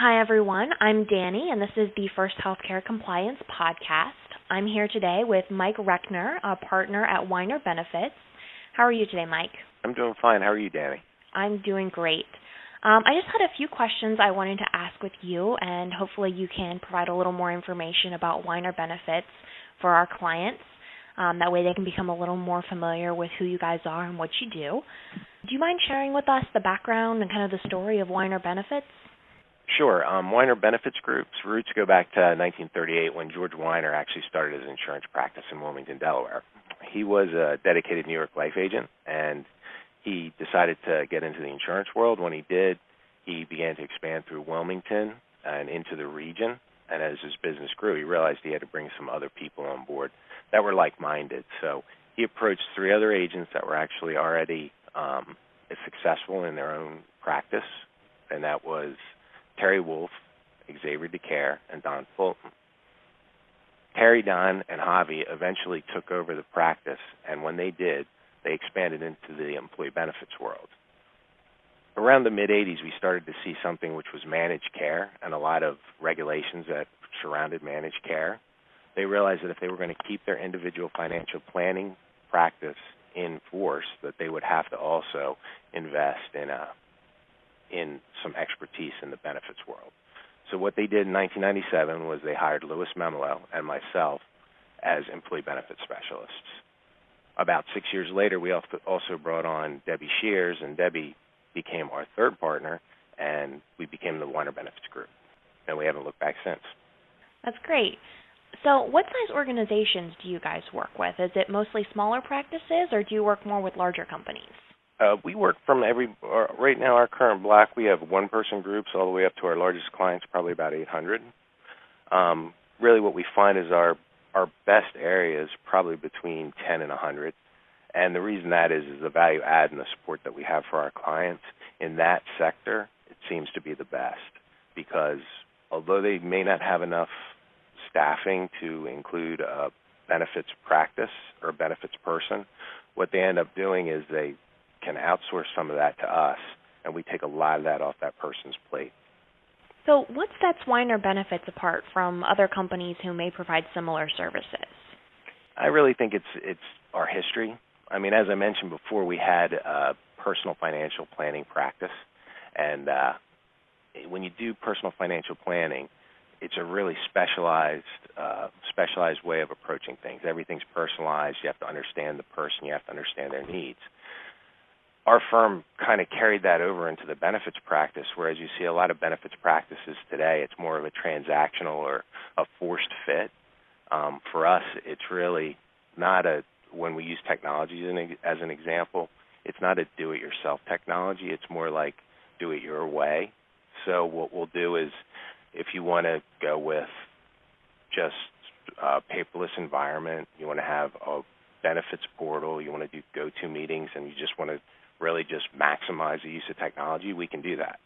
Hi, everyone. I'm Danny, and this is the First Healthcare Compliance Podcast. I'm here today with Mike Reckner, a partner at Weiner Benefits. How are you today, Mike? I'm doing fine. How are you, Danny? I'm doing great. I just had a few questions I wanted to ask with you, and hopefully you can provide a little more information about Weiner Benefits for our clients. That way they can become a little more familiar with who you guys are and what you do. Do you mind sharing with us the background and kind of the story of Weiner Benefits? Sure. Weiner Benefits Group's roots go back to 1938 when George Weiner actually started his insurance practice in Wilmington, Delaware. He was a dedicated New York life agent, and he decided to get into the insurance world. When he did, he began to expand through Wilmington and into the region. And as his business grew, he realized he had to bring some other people on board that were like-minded. So he approached 3 other agents that were actually already successful in their own practice, and that was Terry Wolf, Xavier DeCaire, and Don Fulton. Terry, Don, and Javi eventually took over the practice, and when they did, they expanded into the employee benefits world. Around the mid-'80s, we started to see something which was managed care and a lot of regulations that surrounded managed care. They realized that if they were going to keep their individual financial planning practice in force, that they would have to also invest in some expertise in the benefits world. So what they did in 1997 was they hired Louis Memmolo and myself as employee benefits specialists. About 6 years later, we also brought on Debbie Shears, and Debbie became our third partner, and we became the Weiner Benefits Group. And we haven't looked back since. That's great. So what size organizations do you guys work with? Is it mostly smaller practices, or do you work more with larger companies? We work from right now our current block, we have one-person groups all the way up to our largest clients, probably about 800. Really what we find is our best areas probably between 10 and 100. And the reason that is the value add and the support that we have for our clients in that sector, it seems to be the best, because although they may not have enough staffing to include a benefits practice or a benefits person, what they end up doing is they can outsource some of that to us, and we take a lot of that off that person's plate. So what sets Weiner Benefits apart from other companies who may provide similar services? I really think it's our history. I mean, as I mentioned before, we had a personal financial planning practice, and when you do personal financial planning, it's a really specialized way of approaching things. Everything's personalized. You have to understand the person. You have to understand their needs. Our firm kind of carried that over into the benefits practice, whereas you see a lot of benefits practices today, it's more of a transactional or a forced fit. For us, it's really not when we use technology as an example, it's not a do-it-yourself technology. It's more like do it your way. So what we'll do is, if you want to go with just a paperless environment, you want to have a benefits portal, you want to do go-to meetings, and you just want to really just maximize the use of technology, we can do that.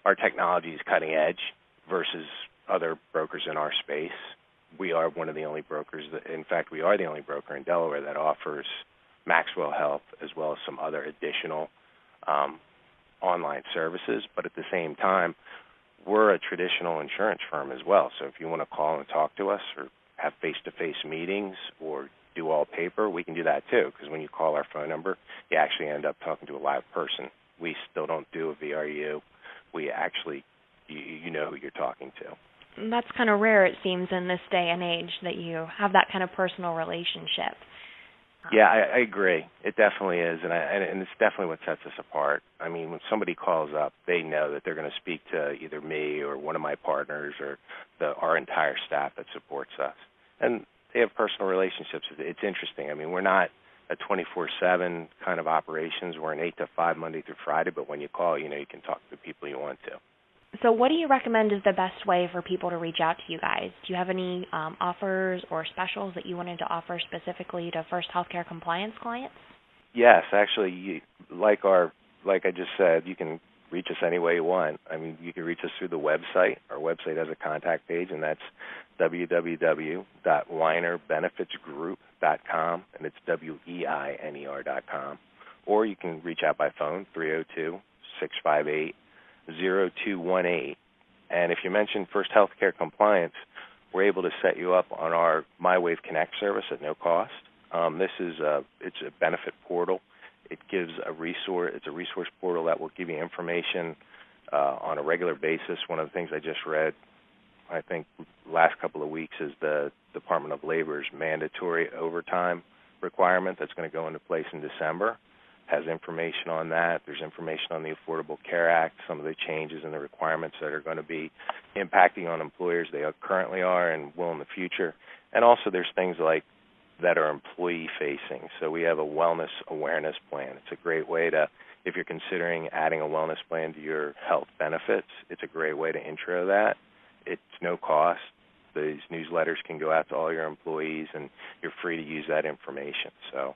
Our technology is cutting edge versus other brokers in our space. We are one of the only brokers in fact, we are the only broker in Delaware that offers Maxwell Health as well as some other additional online services. But at the same time, we're a traditional insurance firm as well. So if you want to call and talk to us or have face-to-face meetings or do all paper, we can do that too, because when you call our phone number, you actually end up talking to a live person. We still don't do a VRU. We actually, you know who you're talking to. That's kind of rare, it seems, in this day and age that you have that kind of personal relationship. Yeah, I agree. It definitely is, and it's definitely what sets us apart. I mean, when somebody calls up, they know that they're going to speak to either me or one of my partners or our entire staff that supports us. And they have personal relationships. It's interesting. I mean, we're not a 24/7 kind of operations. We're an 8 to 5 Monday through Friday, but when you call, you know you can talk to the people you want to. So what do you recommend is the best way for people to reach out to you guys? Do you have any offers or specials that you wanted to offer specifically to First Healthcare Compliance clients? Yes, actually, like I just said, you can reach us any way you want. I mean, you can reach us through the website. Our website has a contact page, and that's www.weinerbenefitsgroup.com, and it's WEINER.com. Or you can reach out by phone, 302-658-0218, And if you mention First Healthcare Compliance, we're able to set you up on our MyWave Connect service at no cost. It's a benefit portal. It gives a resource. It's a resource portal that will give you information on a regular basis. One of the things I just read, I think, last couple of weeks is the Department of Labor's mandatory overtime requirement that's going to go into place in December. Has information on that. There's information on the Affordable Care Act, some of the changes and the requirements that are going to be impacting on employers. They currently are and will in the future. And also there's things like that are employee-facing. So we have a wellness awareness plan. It's a great way to, if you're considering adding a wellness plan to your health benefits, it's a great way to intro that. It's no cost. These newsletters can go out to all your employees, and you're free to use that information. So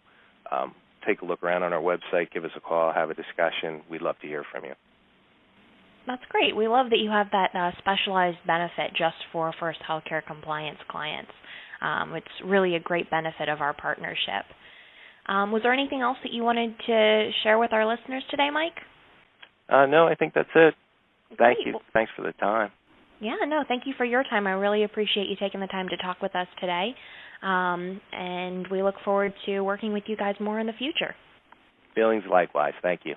take a look around on our website, give us a call, have a discussion. We'd love to hear from you. That's great. We love that you have that specialized benefit just for First Healthcare Compliance clients. It's really a great benefit of our partnership. Was there anything else that you wanted to share with our listeners today, Mike? No, I think that's it. Great. Thank you. Thanks for the time. Yeah, no, thank you for your time. I really appreciate you taking the time to talk with us today. And we look forward to working with you guys more in the future. Feelings likewise. Thank you.